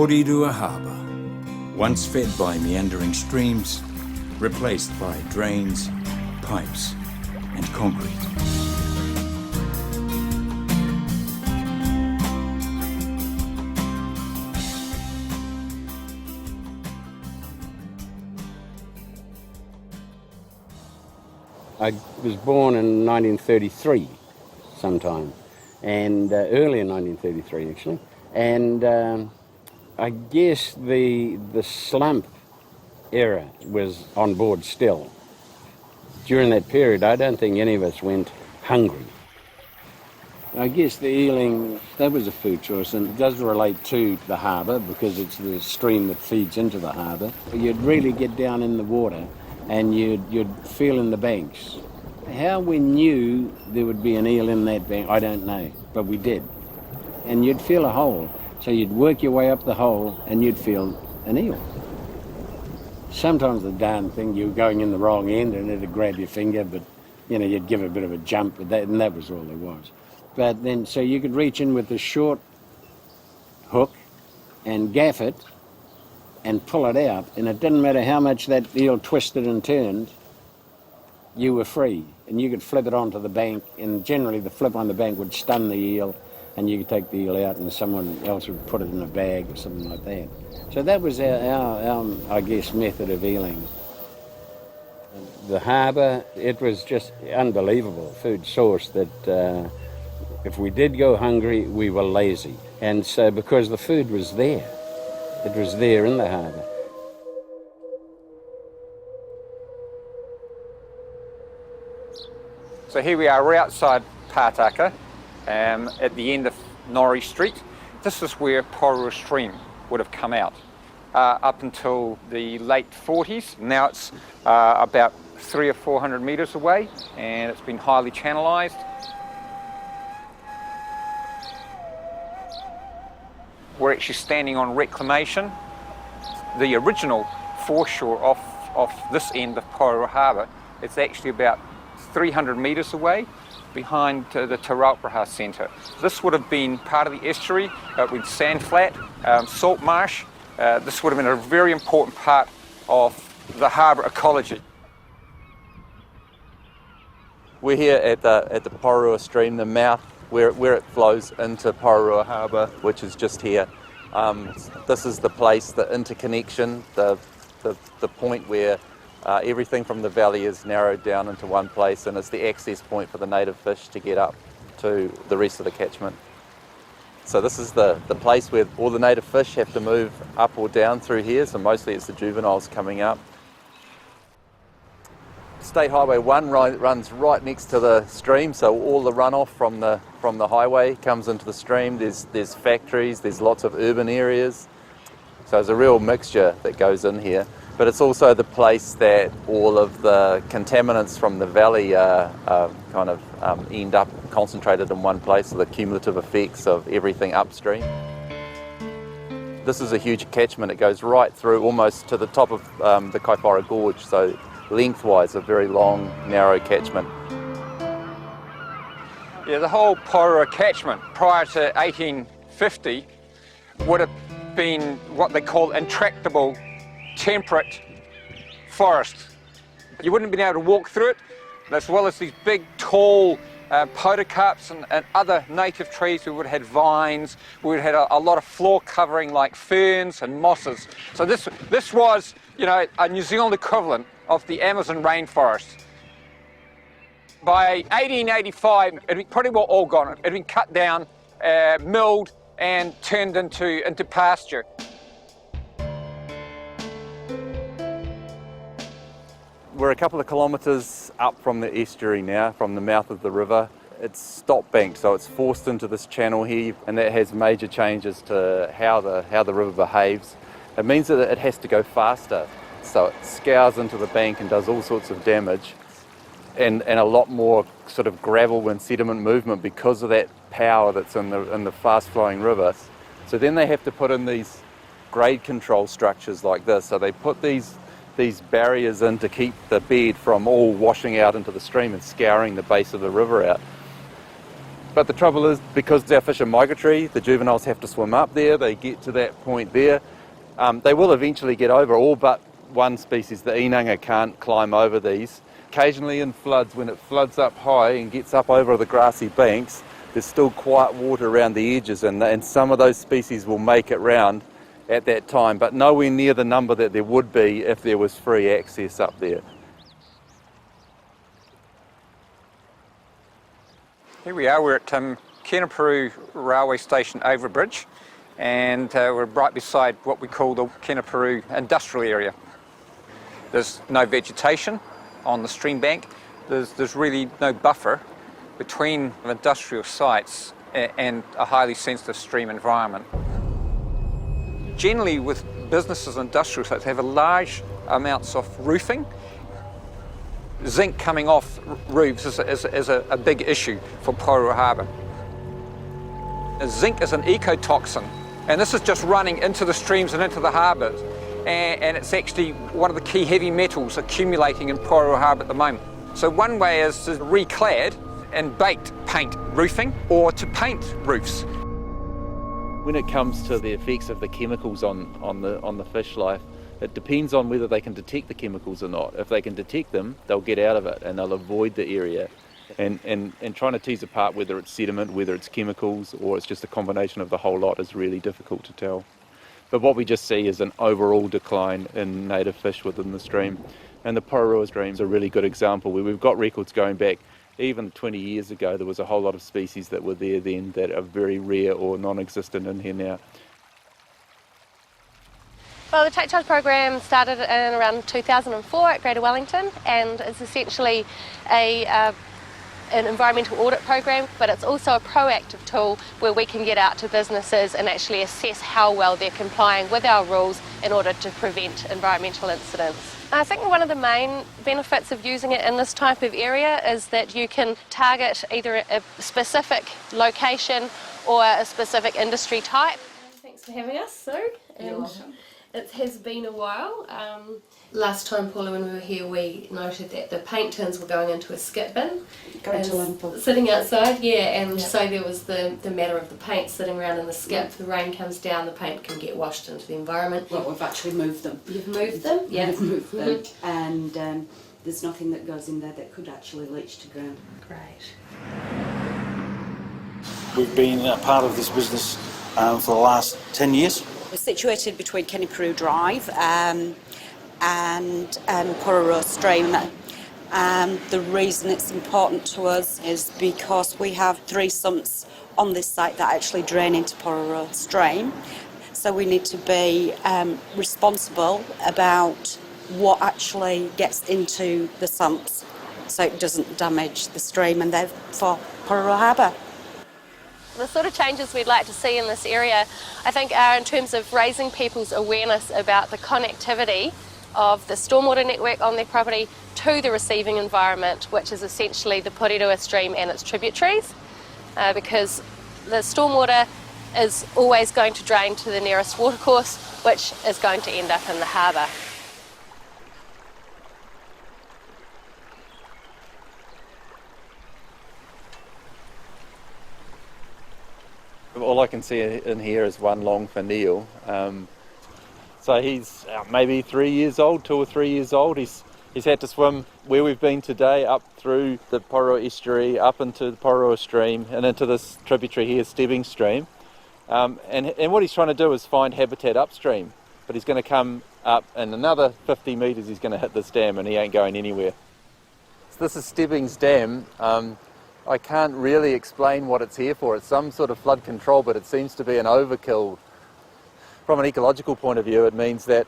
Porirua Harbour, once fed by meandering streams, replaced by drains, pipes and concrete. I was born in 1933 sometime, and early in 1933 actually, and I guess the slump era was on board still. During that period, I don't think any of us went hungry. I guess the eeling, that was a food choice, and it does relate to the harbour because it's the stream that feeds into the harbour. You'd really get down in the water and you'd feel in the banks. How we knew there would be an eel in that bank, I don't know, but we did. And you'd feel a hole, so you'd work your way up the hole and you'd feel an eel. Sometimes the darn thing, you were going in the wrong end and it'd grab your finger, but you'd give a bit of a jump with that, and that was all there was. But then, so you could reach in with a short hook and gaff it and pull it out, and it didn't matter how much that eel twisted and turned, you were free, and you could flip it onto the bank, and generally the flip on the bank would stun the eel, and you could take the eel out and someone else would put it in a bag or something like that. So that was our I guess, method of eeling. The harbour, it was just unbelievable food source that if we did go hungry, we were lazy. And so because the food was there, it was there in the harbour. So here we are, we're outside Pātaka, at the end of Norrie Street. This is where Porirua Stream would have come out up until the late 40s. Now it's about 300 or 400 metres away, and it's been highly channelized. We're actually standing on reclamation. The original foreshore off this end of Porirua Harbour, it's actually about 300 metres away behind the Te Raupraha Centre. This would have been part of the estuary with sand flat, salt marsh. This would have been a very important part of the harbour ecology. We're here at the Porirua Stream, the mouth where it flows into Porirua Harbour, which is just here. This is the place, the interconnection, the point where everything from the valley is narrowed down into one place, and it's the access point for the native fish to get up to the rest of the catchment. So this is the place where all the native fish have to move up or down through here, so mostly it's the juveniles coming up. State Highway 1 runs right next to the stream, so all the runoff from the highway comes into the stream. There's factories, there's lots of urban areas, so there's a real mixture that goes in here. But it's also the place that all of the contaminants from the valley end up concentrated in one place, so the cumulative effects of everything upstream. This is a huge catchment. It goes right through almost to the top of the Kaipara Gorge, so lengthwise a very long, narrow catchment. Yeah, the whole Porirua catchment prior to 1850 would have been what they call intractable temperate forest. You wouldn't have been able to walk through it, as well as these big, tall podocarps and other native trees. We would have had vines, we would have had a lot of floor covering like ferns and mosses. So this was, a New Zealand equivalent of the Amazon rainforest. By 1885, it had pretty well all gone. It had been cut down, milled, and turned into pasture. We're a couple of kilometres up from the estuary now, from the mouth of the river. It's stop banked, so it's forced into this channel here, and that has major changes to how the river behaves. It means that it has to go faster, so it scours into the bank and does all sorts of damage, and a lot more sort of gravel and sediment movement because of that power that's in the fast-flowing river. So then they have to put in these grade control structures like this. So they put these barriers in to keep the bed from all washing out into the stream and scouring the base of the river out. But the trouble is, because our fish are migratory, the juveniles have to swim up there, they get to that point there. They will eventually get over, all but one species, the inanga, can't climb over these. Occasionally in floods, when it floods up high and gets up over the grassy banks, there's still quiet water around the edges, and some of those species will make it round at that time, but nowhere near the number that there would be if there was free access up there. Here we are, we're at Kenepuru Railway Station overbridge, and we're right beside what we call the Kenepuru industrial area. There's no vegetation on the stream bank, there's really no buffer between industrial sites and a highly sensitive stream environment. Generally with businesses and industrial sites, they have a large amounts of roofing. Zinc coming off roofs is a big issue for Porirua Harbour. Zinc is an ecotoxin, and this is just running into the streams and into the harbours, and it's actually one of the key heavy metals accumulating in Porirua Harbour at the moment. So one way is to reclad and baked paint roofing or to paint roofs. When it comes to the effects of the chemicals on the fish life, it depends on whether they can detect the chemicals or not. If they can detect them, they'll get out of it and they'll avoid the area. And trying to tease apart whether it's sediment, whether it's chemicals, or it's just a combination of the whole lot is really difficult to tell. But what we just see is an overall decline in native fish within the stream. And the Porirua stream is a really good example where we've got records going back even 20 years ago. There was a whole lot of species that were there then that are very rare or non-existent in here now. Well, the Take Charge program started in around 2004 at Greater Wellington, and it's essentially an environmental audit program, but it's also a proactive tool where we can get out to businesses and actually assess how well they're complying with our rules in order to prevent environmental incidents. I think one of the main benefits of using it in this type of area is that you can target either a specific location or a specific industry type. Thanks for having us, Sue. You're welcome. It has been a while. Last time, Paula, when we were here, we noted that the paint tins were going into a skip bin. Going to landfill. Sitting outside, yeah, and so there was the matter of the paint sitting around in the skip. The rain comes down, the paint can get washed into the environment. Well, we've actually moved them. You've moved them? Yeah. We've moved them, and there's nothing that goes in there that could actually leach to ground. Great. We've been a part of this business for the last 10 years. We're situated between Kenepuru Drive and Porirua Stream. The reason it's important to us is because we have 3 sumps on this site that actually drain into Porirua Stream. So we need to be responsible about what actually gets into the sumps so it doesn't damage the stream and therefore Porirua Harbour. The sort of changes we'd like to see in this area, I think, are in terms of raising people's awareness about the connectivity of the stormwater network on their property to the receiving environment, which is essentially the Porirua stream and its tributaries, because the stormwater is always going to drain to the nearest watercourse, which is going to end up in the harbour. All I can see in here is one long fin eel. So he's maybe 3 years old, 2 or 3 years old. He's had to swim where we've been today, up through the Porirua estuary, up into the Porirua stream and into this tributary here, Stebbing Stream. And what he's trying to do is find habitat upstream, but he's going to come up and another 50 metres he's going to hit this dam and he ain't going anywhere. So this is Stebbing's Dam. I can't really explain what it's here for. It's some sort of flood control, but it seems to be an overkill. From an ecological point of view, it means that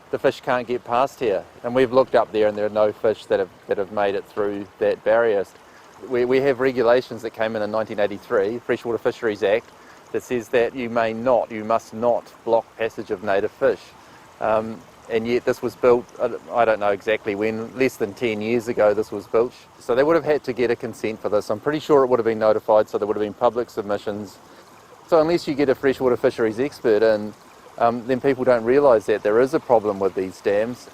the fish can't get past here. And we've looked up there and there are no fish that have made it through that barrier. We have regulations that came in 1983, Freshwater Fisheries Act, that says that you must not block passage of native fish. And yet this was built, I don't know exactly when, less than 10 years ago this was built. So they would have had to get a consent for this. I'm pretty sure it would have been notified, so there would have been public submissions. So unless you get a freshwater fisheries expert in, then people don't realise that there is a problem with these dams.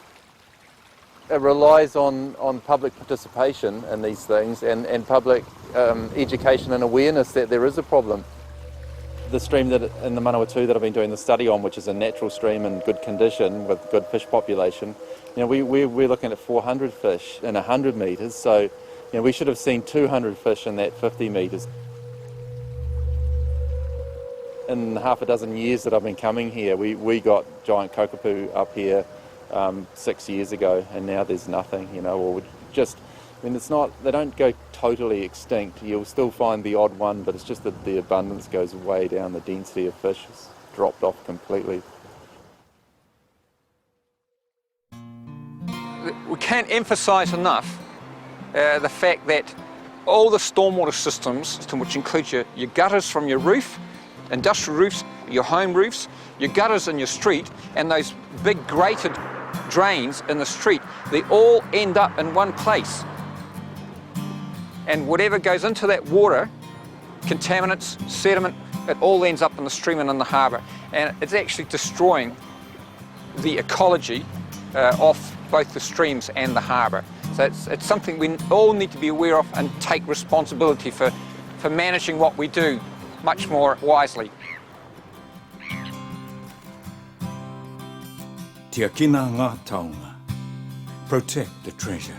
It relies on public participation in these things and public education and awareness that there is a problem. The stream that in the Manawatu that I've been doing the study on, which is a natural stream in good condition with good fish population, we're looking at 400 fish in 100 metres, so we should have seen 200 fish in that 50 metres. In half a dozen years that I've been coming here, we got giant kokopū up here 6 years ago, and now there's nothing, or just, it's not, they don't go totally extinct. You'll still find the odd one, but it's just that the abundance goes way down, the density of fish has dropped off completely. We can't emphasise enough the fact that all the stormwater systems, which includes your gutters from your roof, industrial roofs, your home roofs, your gutters in your street, and those big grated drains in the street, they all end up in one place. And whatever goes into that water, contaminants, sediment, it all ends up in the stream and in the harbour. And it's actually destroying the ecology of both the streams and the harbour. So it's something we all need to be aware of and take responsibility for managing what we do much more wisely. Tia kina ngā taonga. Protect the treasure.